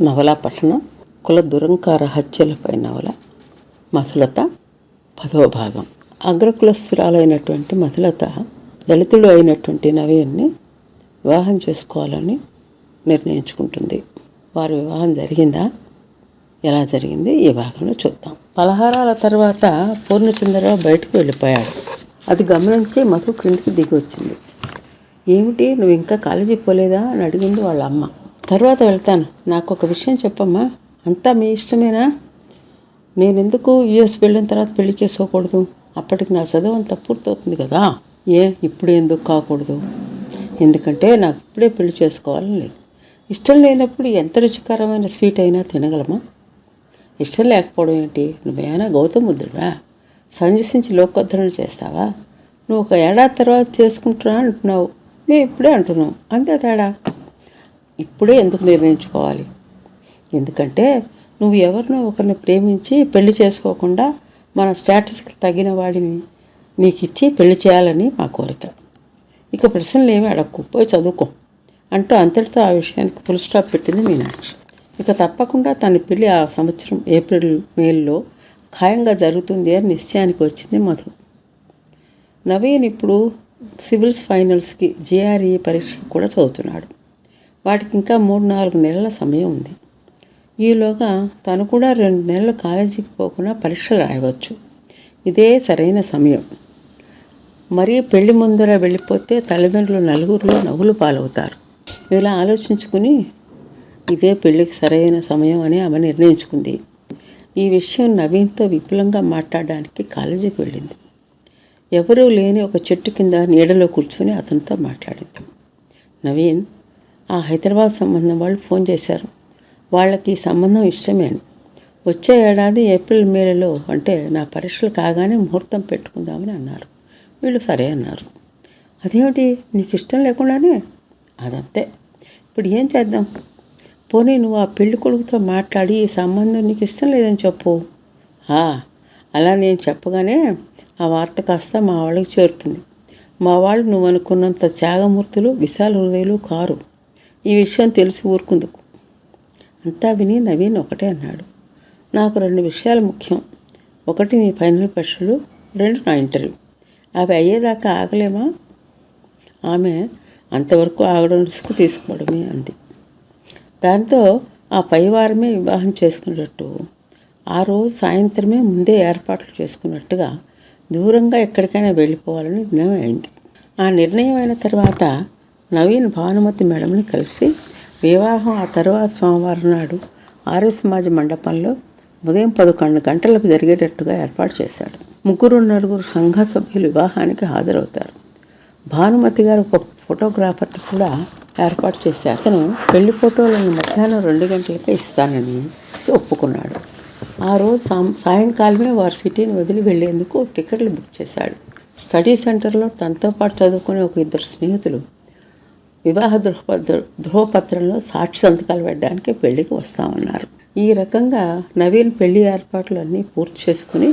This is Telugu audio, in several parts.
నవలా పఠనం కుల దురంకార హత్యలపై నవల మధులత 10వ భాగం. అగ్రకులస్థురాలైనటువంటి మధులత దళితుడు అయినటువంటి నవీన్ని వివాహం చేసుకోవాలని నిర్ణయించుకుంటుంది. వారి వివాహం జరిగిందా, ఎలా జరిగింది ఈ భాగంలో చూద్దాం. పలహారాల తర్వాత పూర్ణచంద్రరావు బయటకు వెళ్ళిపోయాడు. అది గమనించి మధు క్రిందికి దిగి వచ్చింది. ఏమిటి, నువ్వు ఇంకా కాలేజీ పోలేదా అని అడిగింది వాళ్ళ అమ్మ. తర్వాత వెళ్తాను, నాకు ఒక విషయం చెప్పమ్మా. అంతా మీ ఇష్టమేనా? నేనెందుకు యూఎస్ వెళ్ళిన తర్వాత పెళ్లి చేసుకోకూడదు? అప్పటికి నా చదువు అంతా పూర్తవుతుంది కదా. ఇప్పుడు ఎందుకు కాకూడదు? ఎందుకంటే నాకు ఇప్పుడే పెళ్లి చేసుకోవాలని లేదు. ఇష్టం లేనప్పుడు ఎంత రుచికరమైన స్వీట్ అయినా తినగలమా? ఇష్టం లేకపోవడం ఏంటి? నువ్వేమైనా గౌతముద్రుడా? సంజసించి లోకోద్ధరణ చేస్తావా? నువ్వు ఒక ఏడాది తర్వాత చేసుకుంటున్నా అంటున్నావు, మేము ఇప్పుడే అంటున్నాం, అంతే తేడా. ఇప్పుడే ఎందుకు నిర్ణయించుకోవాలి? ఎందుకంటే నువ్వు ఎవరినో ఒకరిని ప్రేమించి పెళ్లి చేసుకోకుండా మన స్టేటస్కి తగిన వాడిని నీకు ఇచ్చి పెళ్లి చేయాలని మా కోరిక. ఇక ప్రశ్నలు ఏమీ అడక్కు, పోయి చదువుకో అంటూ అంతటితో ఆ విషయానికి ఫుల్ స్టాప్ పెట్టింది మీనాక్షి. ఇక తప్పకుండా తన పెళ్లి ఆ సంవత్సరం ఏప్రిల్ మేలో ఖాయంగా జరుగుతుంది అని నిశ్చయానికి వచ్చింది మధు. నవీన్ ఇప్పుడు సివిల్స్ ఫైనల్స్కి జేఆర్ఈ పరీక్ష కూడా చదువుతున్నాడు. వాటికి ఇంకా 3-4 నెలల సమయం ఉంది. ఈలోగా తను కూడా 2 నెలలు కాలేజీకి పోకుండా పరీక్షలు రాయవచ్చు. ఇదే సరైన సమయం. మరీ పెళ్లి ముందర వెళ్ళిపోతే తల్లిదండ్రులు నలుగురిలో నవ్వులు పాలవుతారు. ఇలా ఆలోచించుకుని ఇదే పెళ్లికి సరైన సమయం అని ఆమె నిర్ణయించుకుంది. ఈ విషయం నవీన్తో విపులంగా మాట్లాడడానికి కాలేజీకి వెళ్ళింది. ఎవరూ లేని ఒక చెట్టు కింద నీడలో కూర్చొని అతనితో మాట్లాడింది. నవీన్, ఆ హైదరాబాద్ సంబంధం వాళ్ళు ఫోన్ చేశారు. వాళ్ళకి ఈ సంబంధం ఇష్టమే అని. వచ్చే ఏడాది ఏప్రిల్ మేలో, అంటే నా పరీక్షలు కాగానే ముహూర్తం పెట్టుకుందామని అన్నారు. వీళ్ళు సరే అన్నారు. అదేమిటి, నీకు ఇష్టం లేకుండానే? అదంతే. ఇప్పుడు ఏం చేద్దాం? పోనీ నువ్వు ఆ పెళ్లి కొడుకుతో మాట్లాడి ఈ సంబంధం నీకు ఇష్టం లేదని చెప్పు. అలా నేను చెప్పగానే ఆ వార్త కాస్త మా వాళ్ళకి చేరుతుంది. మా వాళ్ళు నువ్వు అనుకున్నంత త్యాగమూర్తులు, విశాల హృదయులు కారు. ఈ విషయం తెలిసి ఊరుకుందుకు. అంతా విని నవీన్ ఒకటే అన్నాడు. నాకు 2 విషయాలు ముఖ్యం. 1 నీ ఫైనల్ పరీక్షలు, 2 నా ఇంటర్వ్యూ. అవి అయ్యేదాకా ఆగలేమా? ఆమె అంతవరకు ఆగడం రిస్క్ తీసుకోవడమే అంది. దాంతో ఆ పైవారమే వివాహం చేసుకున్నట్టు, ఆ రోజు సాయంత్రమే ముందే ఏర్పాట్లు చేసుకున్నట్టుగా దూరంగా ఎక్కడికైనా వెళ్ళిపోవాలని నిర్ణయం అయింది. ఆ నిర్ణయం అయిన తర్వాత నవీన్ భానుమతి మేడంని కలిసి వివాహం ఆ తర్వాత సోమవారం నాడు ఆర్య సమాజ మండపంలో ఉదయం 11 గంటలకు జరిగేటట్టుగా ఏర్పాటు చేశాడు. 3-4 సంఘ సభ్యులు వివాహానికి హాజరవుతారు. భానుమతి గారు ఒక ఫోటోగ్రాఫర్ని కూడా ఏర్పాటు చేశారు. అతను పెళ్లి ఫోటోలను మధ్యాహ్నం 2 గంటలకే ఇస్తానని ఒప్పుకున్నాడు. ఆ రోజు సాయంకాలమే వారు సిటీని వదిలి వెళ్లేందుకు టికెట్లు బుక్ చేశాడు. స్టడీ సెంటర్లో తనతో పాటు చదువుకునే ఒక 2 స్నేహితులు వివాహ ధృవపత్రంలో సాక్షి సంతకాలు పెట్టడానికి పెళ్లికి వస్తామన్నారు. ఈ రకంగా నవీన్ పెళ్లి ఏర్పాట్లు అన్నీ పూర్తి చేసుకుని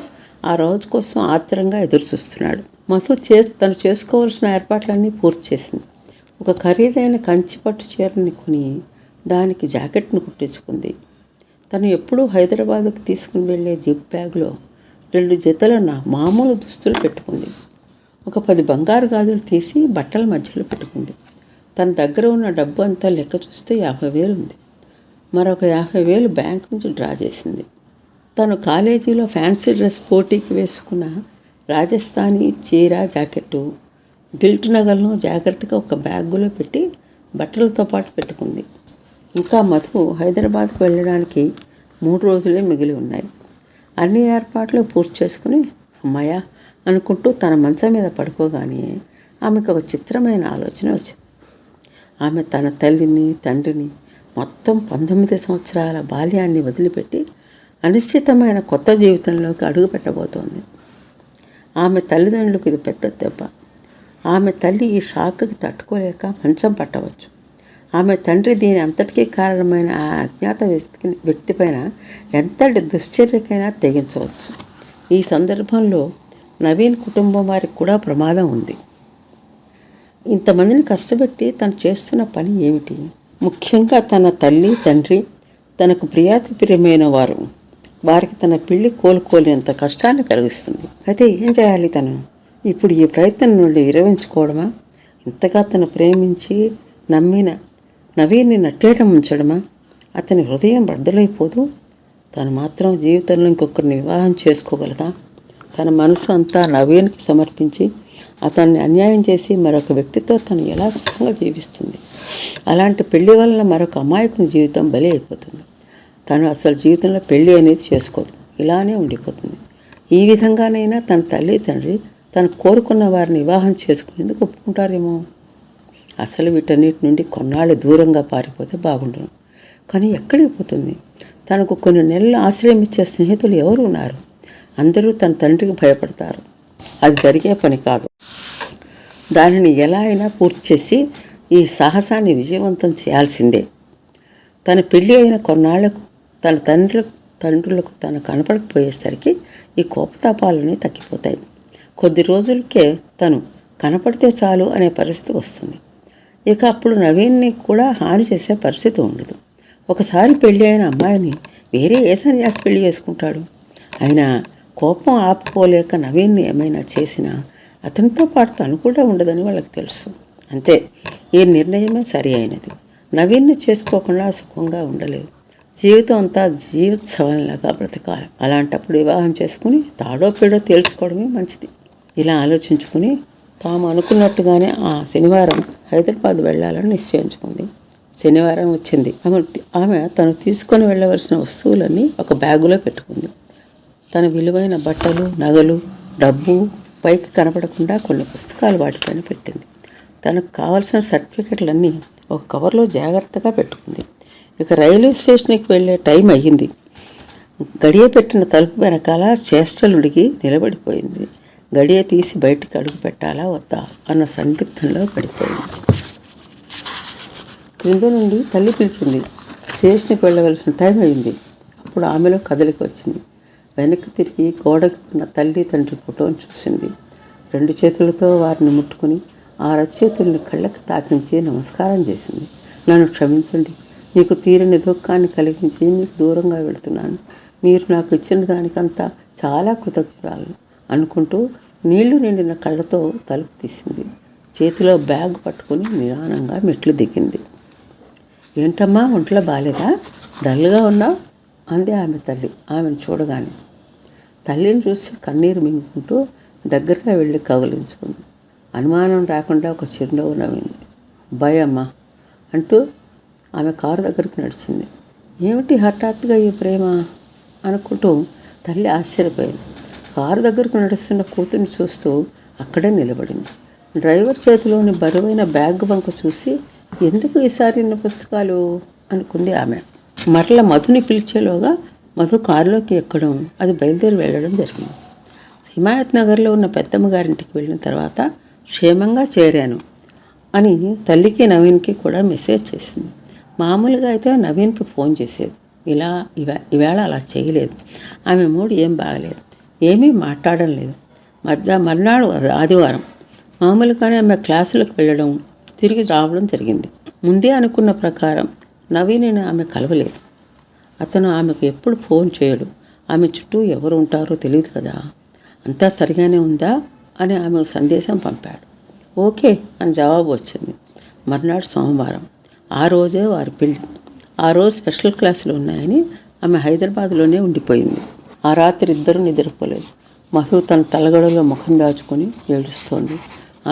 ఆ రోజు కోసం ఆత్రంగా ఎదురుచూస్తున్నాడు. మధు తను చేసుకోవాల్సిన ఏర్పాట్లన్నీ పూర్తి చేసింది. ఒక ఖరీదైన కంచిపట్టు చీరని కొని దానికి జాకెట్ను కుట్టించుకుంది. తను ఎప్పుడూ హైదరాబాదుకు తీసుకుని వెళ్ళే జిప్ బ్యాగులో 2 జతల మామూలు దుస్తులు పెట్టుకుంది. ఒక 10 బంగారు గాజులు తీసి బట్టల మధ్యలో పెట్టుకుంది. తన దగ్గర ఉన్న డబ్బు అంతా లెక్క చూస్తే 50,000 ఉంది. మరొక 50,000 బ్యాంక్ నుంచి డ్రా చేసింది. తను కాలేజీలో ఫ్యాన్సీ డ్రెస్ పోటీకి వేసుకున్న రాజస్థానీ చీర, జాకెట్టు, గిల్ట్ నగలను జాగ్రత్తగా ఒక బ్యాగులో పెట్టి బట్టలతో పాటు పెట్టుకుంది. ఇంకా మధు హైదరాబాద్కు వెళ్ళడానికి 3 రోజులే మిగిలి ఉన్నాయి. అన్ని ఏర్పాట్లు పూర్తి చేసుకుని అమ్మాయ అనుకుంటూ తన మంచం మీద పడుకోగానే ఆమెకు ఒక చిత్రమైన ఆలోచన వచ్చింది. ఆమె తన తల్లిని, తండ్రిని, మొత్తం 19 సంవత్సరాల బాల్యాన్ని వదిలిపెట్టి అనిశ్చితమైన కొత్త జీవితంలోకి అడుగు పెట్టబోతోంది. ఆమె తల్లిదండ్రులకు ఇది పెద్ద దెబ్బ. ఆమె తల్లి ఈ షాక్కి తట్టుకోలేక మంచం పట్టవచ్చు. ఆమె తండ్రి దీని అంతటికీ కారణమైన ఆ అజ్ఞాత వ్యక్తిపైన ఎంతటి దుశ్చర్యకైనా తెగించవచ్చు. ఈ సందర్భంలో నవీన్ కుటుంబం వారికి కూడా ప్రమాదం ఉంది. ఇంతమందిని కష్టపెట్టి తను చేస్తున్న పని ఏమిటి? ముఖ్యంగా తన తల్లి, తండ్రి, తనకు ప్రియాతిప్రియమైన వారికి తన పెళ్లి కోలుకోలేంత కష్టాన్ని కలిగిస్తుంది. అయితే ఏం చేయాలి తను? ఇప్పుడు ఈ ప్రయత్నం నుండి విరమించుకోవడమా? ఇంతగా తను ప్రేమించి నమ్మిన నవీన్ని నట్టేయడం ఉంచడమా? అతని హృదయం బద్దలైపోదు. తను మాత్రం జీవితంలో ఇంకొకరిని వివాహం చేసుకోగలదా? తన మనసు అంతా నవీన్కి సమర్పించి అతన్ని అన్యాయం చేసి మరొక వ్యక్తితో తను ఎలా సుఖంగా జీవిస్తుంది? అలాంటి పెళ్లి వలన మరొక అమాయకుని జీవితం బలి అయిపోతుంది. తను అసలు జీవితంలో పెళ్లి అనేది చేసుకోదు, ఇలానే ఉండిపోతుంది. ఈ విధంగానైనా తన తల్లి తండ్రి తను కోరుకున్న వారిని వివాహం చేసుకునేందుకు ఒప్పుకుంటారేమో. అసలు వీటన్నిటి నుండి కొన్నాళ్ళు దూరంగా పారిపోతే బాగుండును. కానీ ఎక్కడికి పోతుంది? తనకు కొన్ని నెలలు ఆశ్రయం ఇచ్చే స్నేహితులు ఎవరు ఉన్నారు? అందరూ తన తండ్రికి భయపడతారు. అది జరిగే పని కాదు. దానిని ఎలా అయినా పూర్తి చేసి ఈ సాహసాన్ని విజయవంతం చేయాల్సిందే. తన పెళ్ళి అయిన కొన్నాళ్లకు తన తండ్రులకు తను కనపడకపోయేసరికి ఈ కోపతాపాలన్నీ తగ్గిపోతాయి. కొద్ది రోజులకే తను కనపడితే చాలు అనే పరిస్థితి వస్తుంది. ఇక అప్పుడు నవీన్ని కూడా హాని చేసే పరిస్థితి ఉండదు. ఒకసారి పెళ్ళి అయిన అమ్మాయిని వేరే ఏ సన్యాసి పెళ్లి చేసుకుంటాడు? అయినా కోపం ఆపుకోలేక నవీన్ని ఏమైనా చేసినా అతనితో పాటు తను కూడా ఉండదని వాళ్ళకి తెలుసు. అంతే, ఈ నిర్ణయమే సరి అయినది. నవీన్ని చేసుకోకుండా సుఖంగా ఉండలేదు. జీవితం అంతా జీవోత్సవంలాగా బ్రతకాలి. అలాంటప్పుడు వివాహం చేసుకుని తాడో పేడో తేల్చుకోవడమే మంచిది. ఇలా ఆలోచించుకుని తాము అనుకున్నట్టుగానే ఆ శనివారం హైదరాబాద్ వెళ్ళాలని నిశ్చయించుకుంది. శనివారం వచ్చింది. ఆమె తను తీసుకొని వెళ్ళవలసిన వస్తువులన్నీ ఒక బ్యాగులో పెట్టుకుంది. తన విలువైన బట్టలు, నగలు, డబ్బు పైకి కనపడకుండా కొన్ని పుస్తకాలు వాటిపైన పెట్టింది. తనకు కావలసిన సర్టిఫికెట్లన్నీ ఒక కవర్లో జాగ్రత్తగా పెట్టుకుంది. ఇక రైల్వే స్టేషన్కి వెళ్ళే టైం అయ్యింది. గడియ పెట్టిన తలుపు వెనకాల చేష్టలుడికి నిలబడిపోయింది. గడియ తీసి బయటికి అడుగు పెట్టాలా వద్దా అన్న సందిగ్ధంలో పడిపోయింది. క్రింద నుండి తల్లి పిలిచింది. స్టేషన్కి వెళ్ళవలసిన టైం అయింది. అప్పుడు ఆమెలో కదలిక వచ్చింది. వెనక్కి తిరిగి గోడకు ఉన్న తల్లి తండ్రి ఫోటోను చూసింది. 2 చేతులతో వారిని ముట్టుకుని ఆ రచేతుల్ని కళ్ళకి తాకించి నమస్కారం చేసింది. నన్ను క్షమించండి. మీకు తీరని దుఃఖాన్ని కలిగించి మీకు దూరంగా వెళుతున్నాను. మీరు నాకు ఇచ్చిన దానికంతా చాలా కృతజ్ఞతలు అనుకుంటూ నీళ్లు నిండిన కళ్ళతో తలుపు తీసింది. చేతిలో బ్యాగ్ పట్టుకుని నిదానంగా మెట్లు దిగింది. ఏంటమ్మా, ఒంట్లో బాలేదా? డల్గా ఉన్నావు అంది ఆమె తల్లి ఆమెను చూడగానే. తల్లిని చూసి కన్నీరు మింగుకుంటూ దగ్గరగా వెళ్ళి కౌగిలించుకుంది. అనుమానం రాకుండా ఒక చిరునవ్వు నవ్వింది. భయమ్మా అంటూ ఆమె కారు దగ్గరికి నడిచింది. ఏమిటి హఠాత్తుగా ఈ ప్రేమ అనుకుంటూ తల్లి ఆశ్చర్యపోయింది. కారు దగ్గరకు నడుస్తున్న కూతుర్ని చూస్తూ అక్కడే నిలబడింది. డ్రైవర్ చేతిలోని బరువైన బ్యాగ్ వంక చూసి ఎందుకు ఈసారి ఇన్ని పుస్తకాలు అనుకుంది ఆమె. మరల మధుని పిలిచేలోగా మధు కారులోకి ఎక్కడం, అది బయలుదేరి వెళ్ళడం జరిగింది. హిమాయత్ నగర్లో ఉన్న పెద్దమ్మ గారింటికి వెళ్ళిన తర్వాత క్షేమంగా చేరాను అని తల్లికి నవీన్కి కూడా మెసేజ్ చేసింది. మామూలుగా అయితే నవీన్కి ఫోన్ చేసేది. ఈవేళ అలా చేయలేదు. ఆమె మూడు ఏం బాగలేదు, ఏమీ మాట్లాడడం లేదు. మర్నాడు ఆదివారం మామూలుగానే ఆమె క్లాసులకు వెళ్ళడం, తిరిగి రావడం జరిగింది. ముందే అనుకున్న ప్రకారం నవీన్ని ఆమె కలవలేదు. అతను ఆమెకు ఎప్పుడు ఫోన్ చేయడు. ఆమె చుట్టూ ఎవరు ఉంటారో తెలియదు కదా. అంతా సరిగానే ఉందా అని ఆమెకు సందేశం పంపాడు. ఓకే అని జవాబు వచ్చింది. మర్నాడు సోమవారం. ఆ రోజే వారి పెళ్ళి. ఆ రోజు స్పెషల్ క్లాసులు ఉన్నాయని ఆమె హైదరాబాద్లోనే ఉండిపోయింది. ఆ రాత్రి ఇద్దరూ నిద్రపోలేదు. మధు తన తలగడలో ముఖం దాచుకొని ఏడుస్తోంది.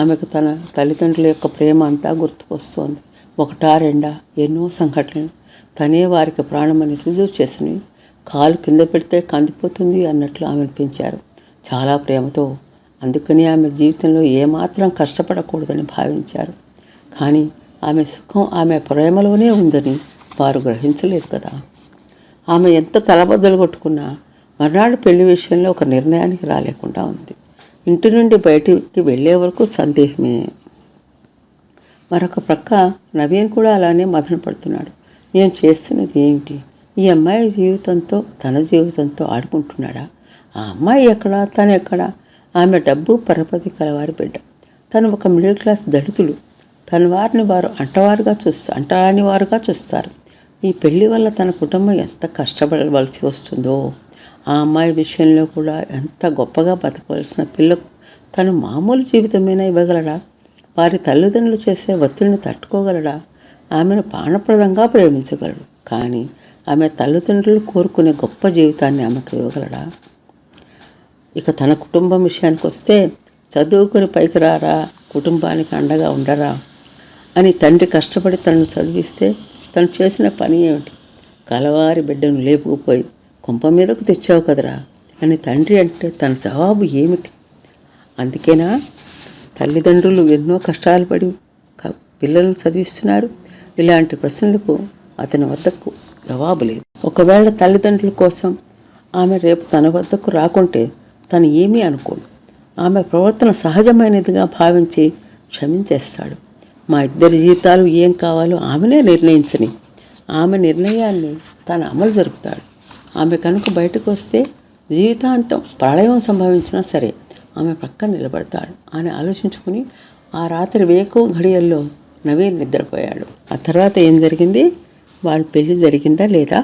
ఆమెకు తన తల్లిదండ్రుల యొక్క ప్రేమ అంతా గుర్తుకొస్తోంది. ఒకటా రెండా ఎన్నో సంఘటనలు తనే వారికి ప్రాణమని రుజువు చేసినవి. కాలు కింద పెడితే కందిపోతుంది అన్నట్లు ఆమెను పెంచారు చాలా ప్రేమతో. అందుకని ఆమె జీవితంలో ఏమాత్రం కష్టపడకూడదని భావించారు. కానీ ఆమె సుఖం ఆమె ప్రేమలోనే ఉందని వారు గ్రహించలేదు కదా. ఆమె ఎంత తలబద్దలు కొట్టుకున్నా మర్నాడు పెళ్లి విషయంలో ఒక నిర్ణయానికి రాలేకుండా ఉంది. ఇంటి నుండి బయటికి వెళ్ళే వరకు సందేహమే. మరొక ప్రక్క నవీన్ కూడా అలానే మదన పడుతున్నాడు. నేను చేస్తున్నది ఏమిటి? ఈ అమ్మాయి జీవితంతో తన జీవితంతో ఆడుకుంటున్నాడా? ఆ అమ్మాయి ఎక్కడా, తను ఎక్కడా? ఆమె డబ్బు పరపతి కలవారి బిడ్డ. తను ఒక మిడిల్ క్లాస్ దళితులు. తన వారిని వారు అంటరాని వారుగా చూస్తారు. ఈ పెళ్లి వల్ల తన కుటుంబం ఎంత కష్టపడవలసి వస్తుందో, ఆ అమ్మాయి విషయంలో కూడా ఎంత గొప్పగా బతకవలసిన పిల్లకు తను మామూలు జీవితమైనా ఇవ్వగలడా? వారి తల్లిదండ్రులు చేసే ఒత్తిడిని తట్టుకోగలడా? ఆమెను ప్రాణప్రదంగా ప్రేమించగలడు, కానీ ఆమె తల్లిదండ్రులు కోరుకునే గొప్ప జీవితాన్ని ఆమెకు ఇవ్వగలడా? ఇక తన కుటుంబం విషయానికి వస్తే, చదువుకుని పైకి రారా, కుటుంబానికి అండగా ఉండరా అని తండ్రి కష్టపడి తనను చదివిస్తే తను చేసిన పని ఏమిటి? కలవారి బిడ్డను లేపుకుపోయి కొంప మీదకు తెచ్చావు కదరా అని తండ్రి అంటే తన జవాబు ఏమిటి? అందుకేనా తల్లిదండ్రులు ఎన్నో కష్టాలు పడి పిల్లలను చదివిస్తున్నారు? ఇలాంటి ప్రశ్నలకు అతని వద్దకు జవాబు లేదు. ఒకవేళ తల్లిదండ్రుల కోసం ఆమె రేపు తన వద్దకు రాకుంటే తను ఏమీ అనుకోడు. ఆమె ప్రవర్తన సహజమైనదిగా భావించి క్షమించేస్తాడు. మా ఇద్దరి జీవితాలు ఏం కావాలో ఆమెనే నిర్ణయించని ఆమె నిర్ణయాన్ని తను అమలు జరుపుతాడు. ఆమె కనుక బయటకు వస్తే జీవితాంతం ప్రళయం సంభవించినా సరే ఆమె పక్కన నిలబడతాడు అని ఆలోచించుకుని ఆ రాత్రి వేకువ ఘడియల్లో నవీన్ నిద్రపోయాడు. ఆ తర్వాత ఏం జరిగింది? వాళ్ళ పెళ్లి జరిగిందా లేదా?